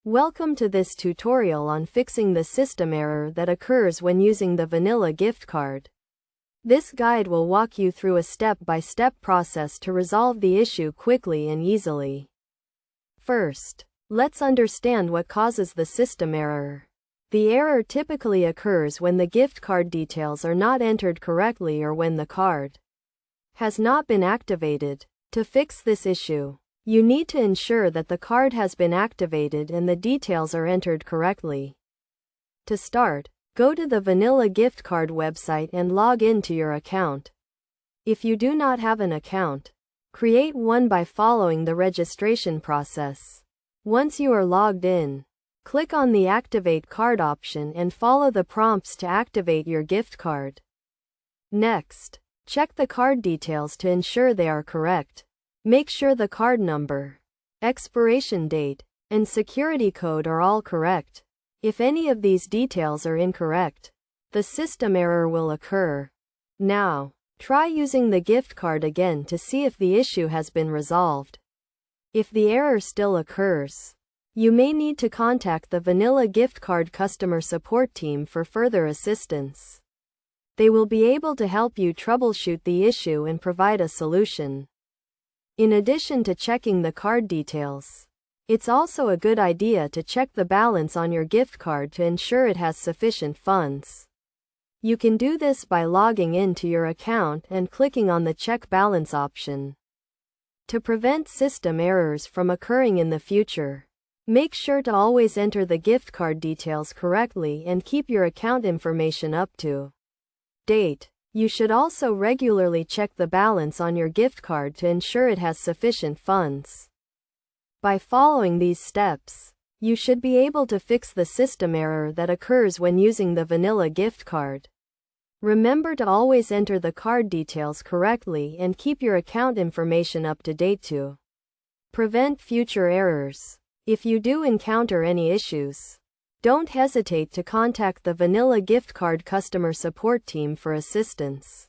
Welcome to this tutorial on fixing the system error that occurs when using the vanilla gift card. This guide will walk you through a step-by-step process to resolve the issue quickly and easily. First, let's understand what causes the system error. The error typically occurs when the gift card details are not entered correctly or when the card has not been activated. To fix this issue, you need to ensure that the card has been activated and the details are entered correctly. To start, go to the Vanilla Gift Card website and log into your account. If you do not have an account, create one by following the registration process. Once you are logged in, click on the Activate Card option and follow the prompts to activate your gift card. Next, check the card details to ensure they are correct. Make sure the card number, expiration date, and security code are all correct. If any of these details are incorrect, the system error will occur. Now, try using the gift card again to see if the issue has been resolved. If the error still occurs, you may need to contact the Vanilla Gift Card customer support team for further assistance. They will be able to help you troubleshoot the issue and provide a solution. In addition to checking the card details, it's also a good idea to check the balance on your gift card to ensure it has sufficient funds. You can do this by logging into your account and clicking on the Check Balance option. To prevent system errors from occurring in the future, make sure to always enter the gift card details correctly and keep your account information up to date. You should also regularly check the balance on your gift card to ensure it has sufficient funds. By following these steps, you should be able to fix the system error that occurs when using the vanilla gift card. Remember to always enter the card details correctly and keep your account information up to date to prevent future errors. If you do encounter any issues, don't hesitate to contact the Vanilla Gift Card customer support team for assistance.